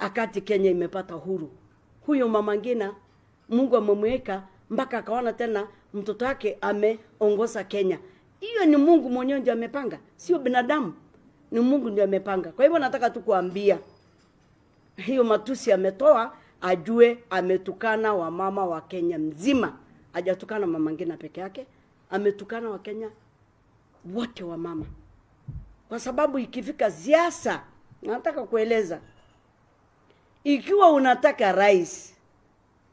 akati Kenya imepata huru. Huyo Mama Ngina Mungu amemweka mpaka akaona tena mtoto wake ameongoza Kenya. Hiyo ni Mungu mwenyewe ndiye amepanga, sio binadamu. Ni Mungu ndiye amepanga. Kwa hivyo nataka tu kuambia hiyo matusi ametoa, ajue ametukana wamama wa Kenya mzima. Hajatukana Mama Ngina peke yake, ametukana wa Kenya wote wa mama. Kwa sababu ikifika siasa, nataka kueleza, ikiwa unataka rais,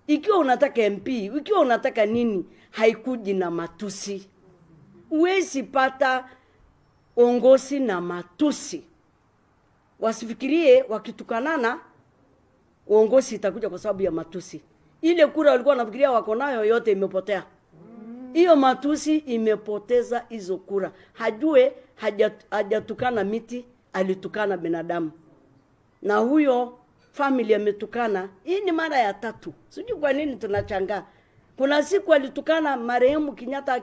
ikiwa unataka MP, ikiwa unataka nini, haikuji na matusi. Uwezi pata ongozi na matusi. Wasifikirie wakitukanana uongozi itakuja kwa sababu ya matusi. Ile kura walikuwa wanafikiria wako nayo yote imepotea. Hiyo matusi imepoteza hizo kura. Hajue hajatukana miti, alitukana binadamu. Na huyo family ametukana, hii ni mara ya 3. Sijui kwa nini tunachangaa. Kuna siku alitukana marehemu Kenyatta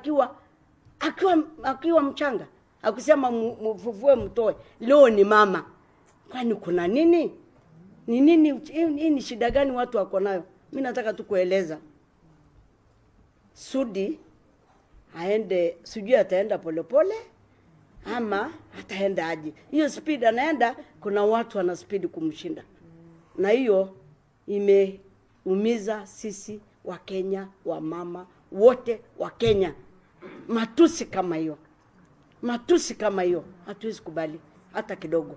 akiwa mchanga. Akisema mfufue mtoe. Leo ni mama. Kwani kuna nini? Ni nini, hii ni shida gani watu wako nayo? Mimi nataka tu kueleza. Sudi aende, sijui ataenda polepole ama ataenda aje. Hiyo speed anaenda, kuna watu wana speed kumshinda. Na hiyo imeumiza sisi wa Kenya, wa mama wote wa Kenya. Matusi kama hiyo. Matusi kama hiyo hatuwezi kubali hata kidogo.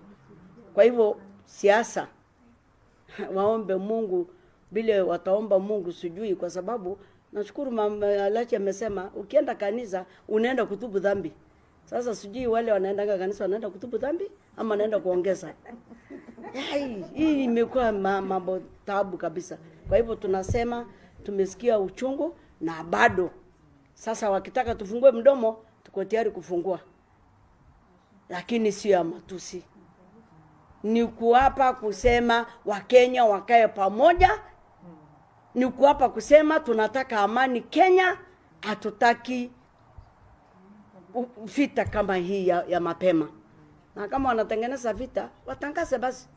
Kwa hivyo siasa waombe Mungu, vile wataomba Mungu sijui, kwa sababu nashukuru Mama Alachi amesema ukienda kanisa unaenda kutubu dhambi. Sasa sijui wale wanaenda kanisa wanaenda kutubu dhambi ama wanaenda kuongeza. Hii imekuwa mambo taabu kabisa. Kwa hivyo tunasema tumesikia uchungu na bado sasa wakitaka tufungue mdomo tuko tayari kufungua. Lakini sio ya matusi. Ni kuapa kusema Wakenya wakae pamoja. Ni kuapa kusema tunataka amani Kenya, hatutaki vita kama hii ya mapema. Na kama wanatengeneza vita, watangaze basi.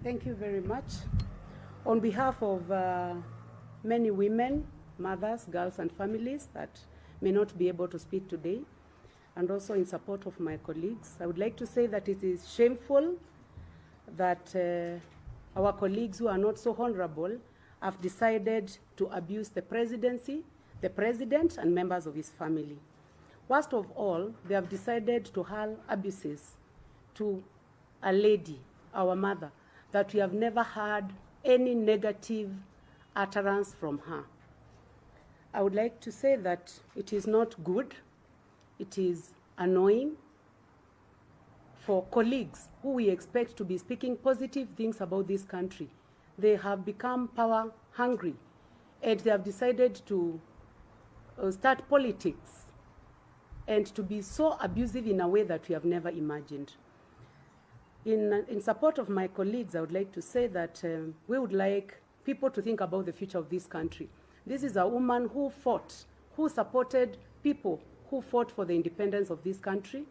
Thank you very much. On behalf of many women, mothers, girls and families that may not be able to speak today, and also in support of my colleagues, I would like to say that it is shameful that our colleagues who are not so honorable have decided to abuse the presidency, the president and members of his family. Worst of all, they have decided to hurl abuses to a lady, our mother, that we have never heard any negative utterance from her. I would like to say that it is not good, it is annoying for colleagues who we expect to be speaking positive things about this country. They have become power hungry and they have decided to start politics and to be so abusive in a way that we have never imagined. In support of my colleagues, I would like to say that we would like people to think about the future of this country. This is a woman who fought, who supported people who fought for the independence of this country,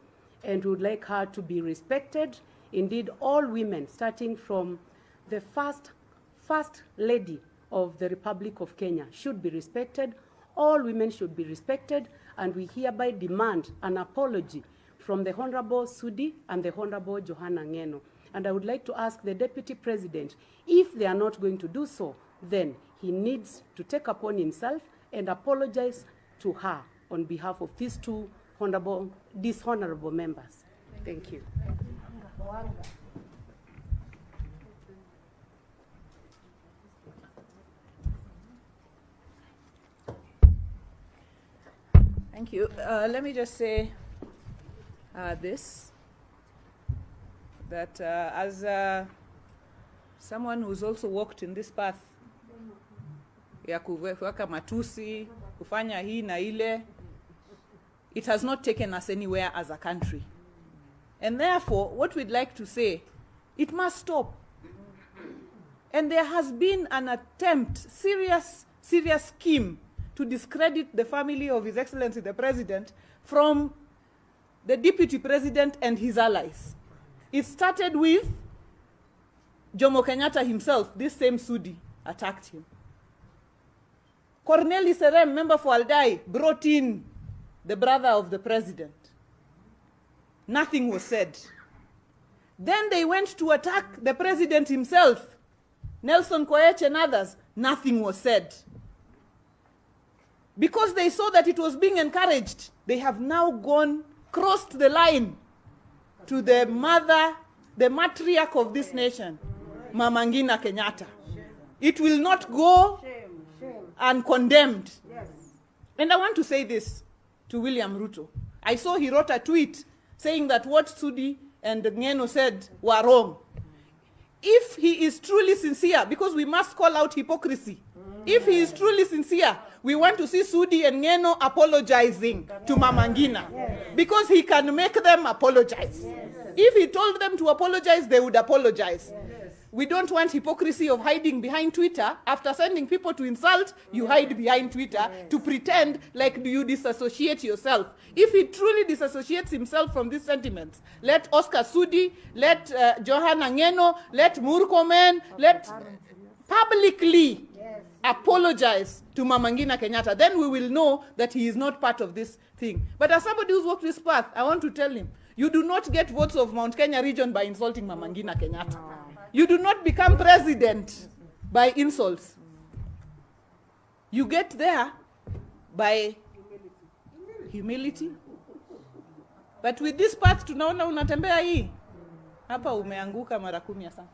and we would like her to be respected. Indeed, all women, starting from the first lady of the Republic of Kenya, should be respected. All women should be respected, and we hereby demand an apology from the Honorable Sudi and the Honorable Johanna Ngeno. And I would like to ask the Deputy President, if they are not going to do so, then he needs to take upon himself and apologize to her on behalf of these two dishonorable members. Thank you. Thank you. Let me just say this, that as someone who's also walked in this path ya kuweka matusi, kufanya hii na ile, it has not taken us anywhere as a country. And therefore, what we'd like to say, it must stop. And there has been an attempt, serious serious scheme to discredit the family of His Excellency the President from the Deputy President and his allies. It started with Jomo Kenyatta himself. This same Sudi attacked him. Corneli Serem, member for Aldai, brought in the brother of the president. Nothing was said. Then they went to attack the president himself, Nelson Koech and others. Nothing was said. Because they saw that it was being encouraged, they have now crossed the line to the mother, the matriarch of this nation, Mama Ngina Kenyatta. It will not go uncondemned. And I want to say this to William Ruto. I saw he wrote a tweet saying that what Sudi and Ngeno said were wrong. If he is truly sincere, because we must call out hypocrisy, if he is truly sincere, we want to see Sudi and Ngeno apologizing to Mama Ngina, because he can make them apologize. If he told them to apologize, they would apologize. We don't want hypocrisy of hiding behind Twitter. After sending people to insult, you hide behind Twitter to pretend like you disassociate yourself. If he truly disassociates himself from these sentiments, let Oscar Sudi, let Johanna Ngeno, let Murkomen, let publicly apologize to Mama Ngina Kenyatta. Then we will know that he is not part of this thing. But as somebody who's walked this path, I want to tell him, you do not get votes of Mount Kenya region by insulting Mama Ngina Kenyatta. You do not become president by insults. You get there by humility. But with this path tunaona unatembea hii, hapa umeanguka mara 10 sana.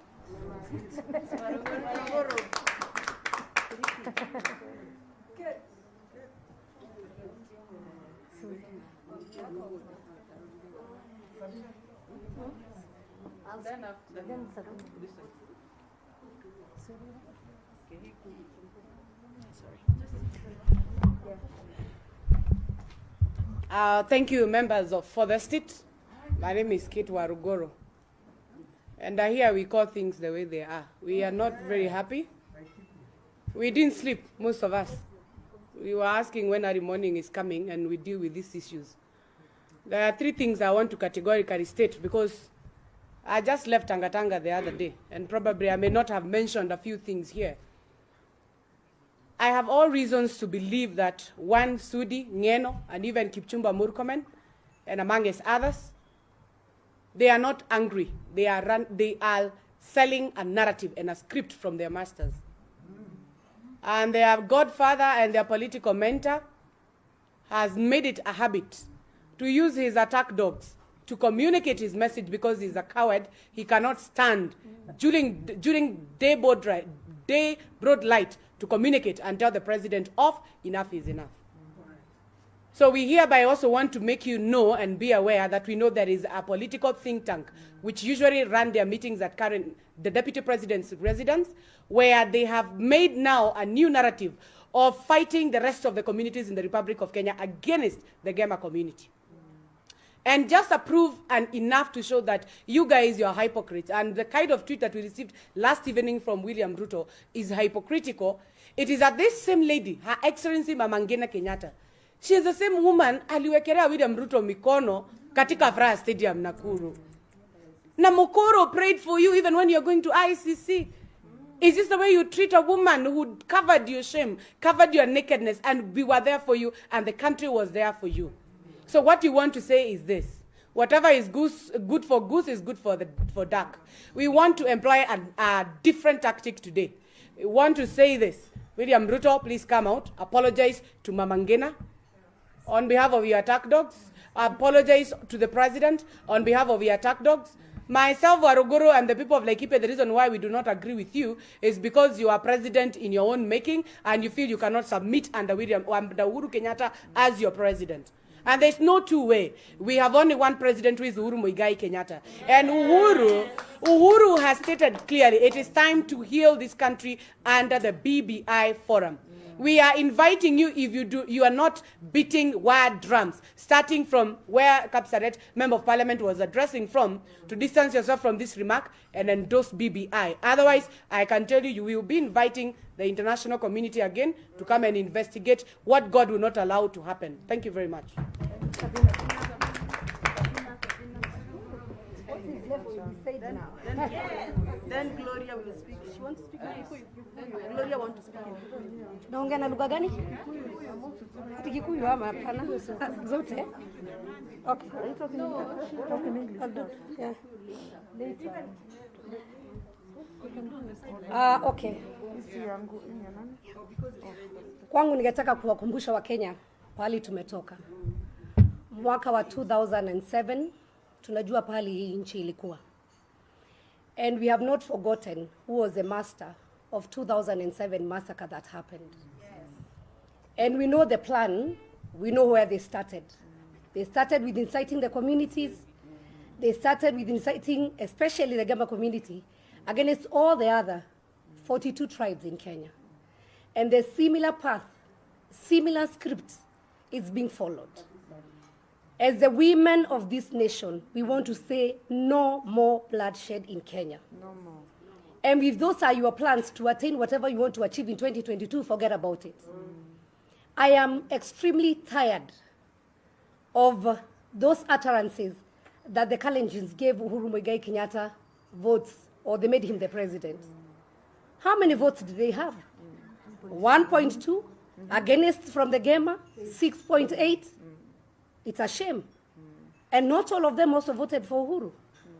Thank you, members of For the State. My name is Kate Warugoro. And here we call things the way they are. We are not very happy. We didn't sleep, most of us. We were asking when early morning is coming and we deal with these issues. There are 3 things I want to categorically state, because I just left Tangatanga the other day, and probably I may not have mentioned a few things here. I have all reasons to believe that one, Sudi, Ngeno, and even Kipchumba Murkomen, and amongst others, they are not angry. They are selling a narrative and a script from their masters. And their godfather and their political mentor has made it a habit to use his attack dogs to communicate his message, because he's a coward. He cannot stand during day broad light to communicate and tell the president off, enough is enough. So we hereby also want to make you know and be aware that we know there is a political think tank which usually run their meetings at the deputy president's residence, where they have made now a new narrative of fighting the rest of the communities in the Republic of Kenya against the Gema community. And just approve and enough to show that you guys, you're hypocrites. And the kind of tweet that we received last evening from William Ruto is hypocritical. It is that this same lady, Her Excellency Mama Ngina Kenyatta, she is the same woman aliwekelea William Ruto mikono katika Furaha Stadium Nakuru. Na Mukoro prayed for you even when you're going to ICC. Is this the way you treat a woman who covered your shame, covered your nakedness, and we were there for you, and the country was there for you? So what you want to say is this: whatever is good for goose is good for duck. We want to employ a different tactic today. We want to say this: William Ruto, please come out, apologize to Mama Ngina on behalf of your attack dogs. Apologize to the president on behalf of your attack dogs. Myself, Waruguru, and the people of Laikipia, the reason why we do not agree with you is because you are president in your own making, and you feel you cannot submit under Uhuru Kenyatta as your president. And there's no two-way. We have only one president, who is Uhuru Muigai Kenyatta. And Uhuru has stated clearly, it is time to heal this country under the BBI forum. We are inviting you, if you are not beating wire drums, starting from where Kapsaret, Member of Parliament, was addressing from, to distance yourself from this remark and endorse BBI. Otherwise, I can tell you, you will be inviting the international community again to come and investigate what God will not allow to happen. Thank you very much. Then Gloria will speak. She wants to speak in Kikuyu. Gloria wants to speak in Kikuyu. Naongea na lugha gani? Ati Kikuyu ama hapana? Zote? Okay. Talk in English. I'll do. Yeah. Okay. Kwangu ningetaka kuwakumbusha Wakenya pahali tumetoka. Mwaka wa 2007 tunajua pahali hii nchi ilikuwa. And we have not forgotten who was the master of 2007 massacre that happened. And we know the plan, we know where they started. They started with inciting the communities. They started with inciting, especially the Gamba community, against all the other 42 tribes in Kenya. And the similar path, similar script is being followed. As the women of this nation, we want to say no more bloodshed in Kenya. No more. And if those are your plans to attain whatever you want to achieve in 2022, forget about it. I am extremely tired of those utterances that the Kalenjins gave Uhuru Muigai Kenyatta votes, or they made him the president. How many votes did they have? 1.2 against from the Gema, 6.8. It's a shame. And not all of them also voted for Uhuru.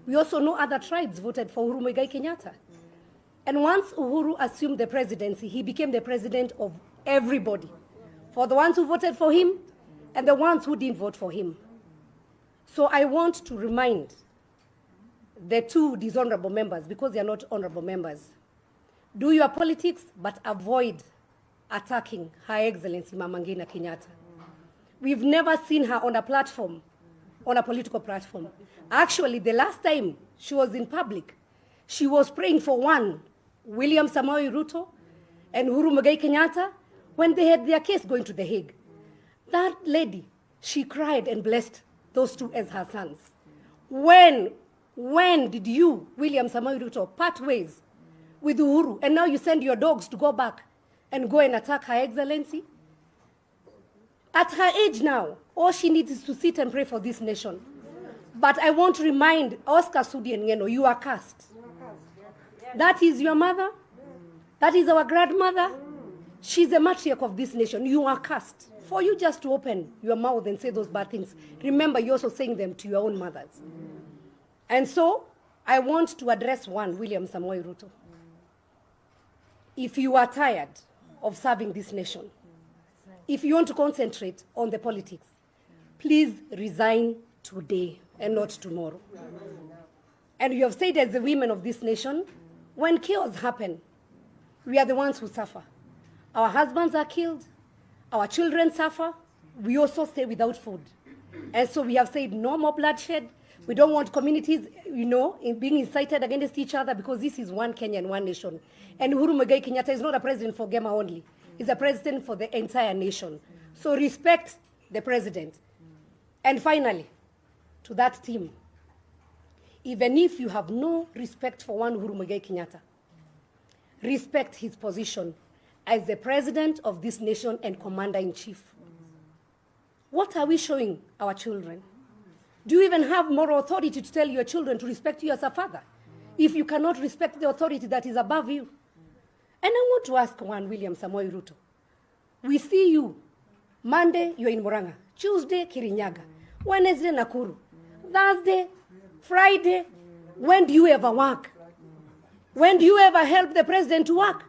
We also know other tribes voted for Uhuru Muigai Kenyatta. And once Uhuru assumed the presidency, he became the president of everybody. For the ones who voted for him and the ones who didn't vote for him. So I want to remind the two dishonorable members, because they are not honorable members, do your politics, but avoid attacking Her Excellency Mama Ngina Kenyatta. We've never seen her on a platform, on a political platform. Actually, the last time she was in public, she was praying for one, William Samoei Ruto and Uhuru Muigai Kenyatta, when they had their case going to The Hague. That lady, she cried and blessed those two as her sons. When did you, William Samoei Ruto, part ways with Uhuru, and now you send your dogs to go back and go and attack Her Excellency? At her age now, all she needs is to sit and pray for this nation. But I want to remind Oscar, Sudi and Ngeno, you are cursed. That is your mother. That is our grandmother. She's the matriarch of this nation. You are cursed. For you just to open your mouth and say those bad things, remember you're also saying them to your own mothers. And so, I want to address one, William Samoei Ruto. If you are tired of serving this nation, if you want to concentrate on the politics, please resign today and not tomorrow. And you have said as the women of this nation, when chaos happens, we are the ones who suffer. Our husbands are killed, our children suffer, we also stay without food. And so we have said no more bloodshed. We don't want communities, being incited against each other, because this is one Kenya and one nation. And Uhuru Muigai Kenyatta is not a president for Gema only. He's a president for the entire nation. So respect the president. And finally, to that team, even if you have no respect for one Uhuru Muigai Kenyatta, respect his position as the president of this nation and commander-in-chief. What are we showing our children? Do you even have moral authority to tell your children to respect you as a father, if you cannot respect the authority that is above you? And I want to ask one, William Samoei Ruto. We see you. Monday, you're in Murang'a. Tuesday, Kirinyaga. Wednesday, Nakuru. Thursday, Friday. When do you ever work? When do you ever help the president to work?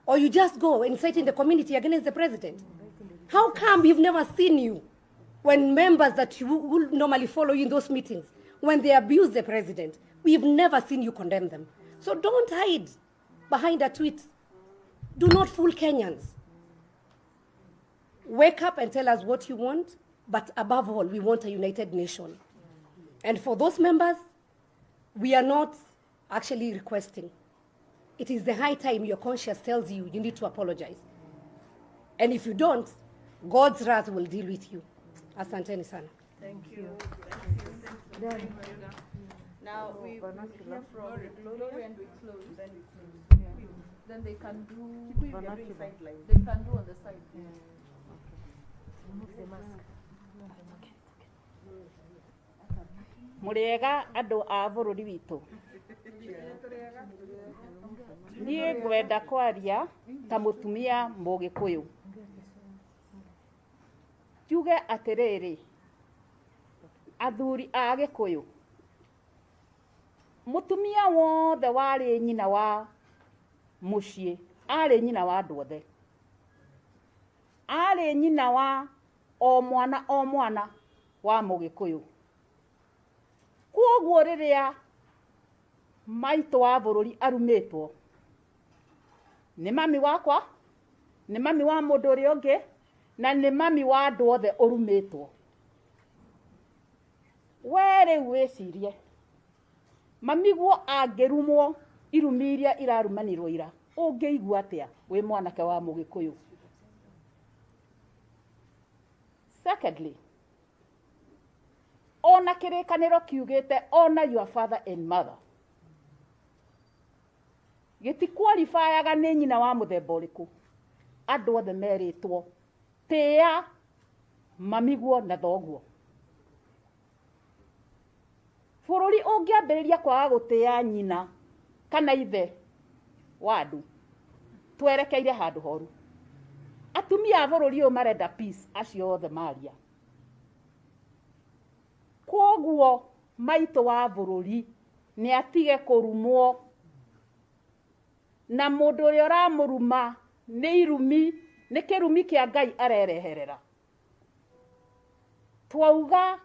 Or you just go inciting the community against the president? How come we've never seen you when members that you will normally follow you in those meetings, when they abuse the president? We've never seen you condemn them. So don't hide behind a tweet. Do not fool Kenyans. Wake up and tell us what you want, but above all, we want a united nation. And for those members, we are not actually requesting. It is the high time your conscience tells you you need to apologize. And if you don't, God's wrath will deal with you. Asanteni sana. Thank you. Now we hear from Gloria and we close. Then they can do. They can do on the side. Muriega andu a bururi witu. Nie ngwenda kwaria ta mutumia Mugikuyu. Njuge atiriri, athuri a Gikuyu, mutumia wothe wari nyina wa mucii, ari nyina wa andu othe, ari nyina wa o mwana wa Mugikuyu. Kwoguo riria maitu wa bururi arumitwo, ni mami wakwa, ni mami wa mundu uri ungi, na ni mami wa andu othe urumitwo. Were wicirie mamiguo angirumwo irumi iria irarumanirwo ira, ungiigua atia wi mwanake wa Mugikuyu? Secondly, ona kirikaniro kiugite honor your father and mother. Gitikwalifayaga ni nyina wa muthemba uriku, andu othe meritwo tia mamiguo na thoguo. Bururi ungiambiriria kwaga gutia nyina kana ithe wa andu, twerekeire handu horu. Atumia a bururi uyu marenda peace, acio othe maria. Kwoguo maitu wa bururi ni atige kurumwo, na mundu uria uramuruma ni irumi, ni kirumi kia Ngai arereherera. Twauga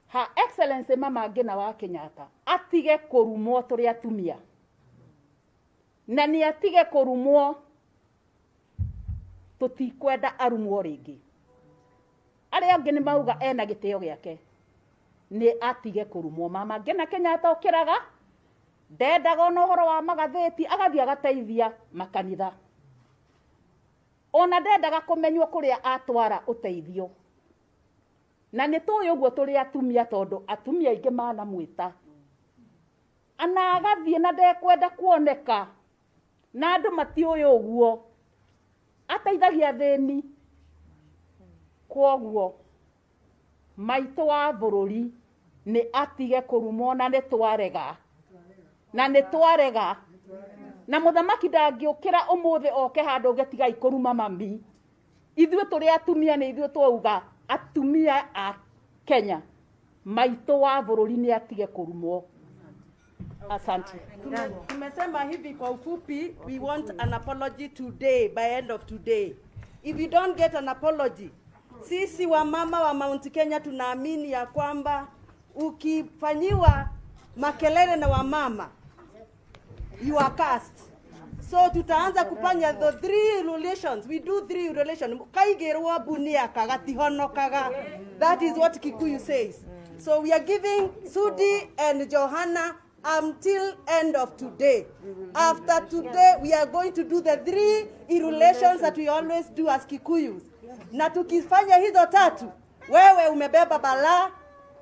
Her Excellency Mama Ngina wa Kenyatta atige kurumwo turi atumia, na ni atige kurumwo tutikwenda arumwo ringi. Aria angi ni mauga ena gitio giake, ni atige kurumwo. Mama Ngina Kenyatta ukiraga ndendaga ona uhoro wa magatheti, agathii agateithia makanitha. Ona ndendaga kumenywo kuria atwara uteithio. Na ni tuyu uguo turi atumia, tondu atumia ingi mana mwita. Ana agathii na ndekwenda kuoneka, na andu matiuyu uguo ateithagia thini. Kwoguo maitu wa bururi ni atige kurumwo, na ni twarega, na ni twarega. Na muthamaki ndangiukira umuthi oke handu ugetigai kuruma mami. Ithuĩ turi atumia ni ithuĩ twauga atumia a Kenya, maitu wa bururi ni atige kurumwo. Asante. Tumesema hivi kwa ufupi, we want an apology today, by end of today. If you don't get an apology, sisi wa mama wa Mount Kenya tunaamini ya kwamba ukifanyiwa makelele na wamama, you are cast. So tutaanza kufanya the 3 relations. We do 3 relations. Kaigerwa bunia kagati honokaga. That is what Kikuyu says. So we are giving Sudi and Johanna until end of today. After today, we are going to do the 3 relations that we always do as Kikuyus. Na tukifanya hizo 3, wewe umebeba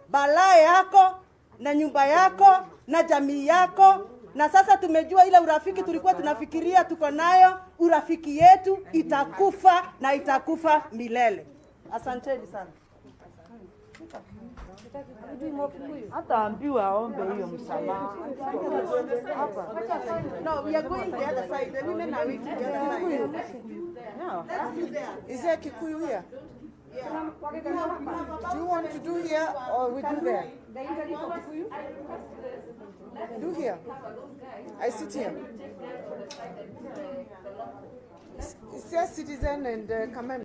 balaa yako na nyumba yako na jamii yako. Na sasa tumejua ile urafiki tulikuwa tunafikiria tuko nayo, urafiki yetu itakufa na itakufa milele. Asanteni sana. Hata ambiwa aombe hiyo msamaha. No, we are going the other side. The women are waiting the other side. No. Is there Kikuyu here? Do you want to do here or we do there? Do here. I sit here. It's just citizen and command.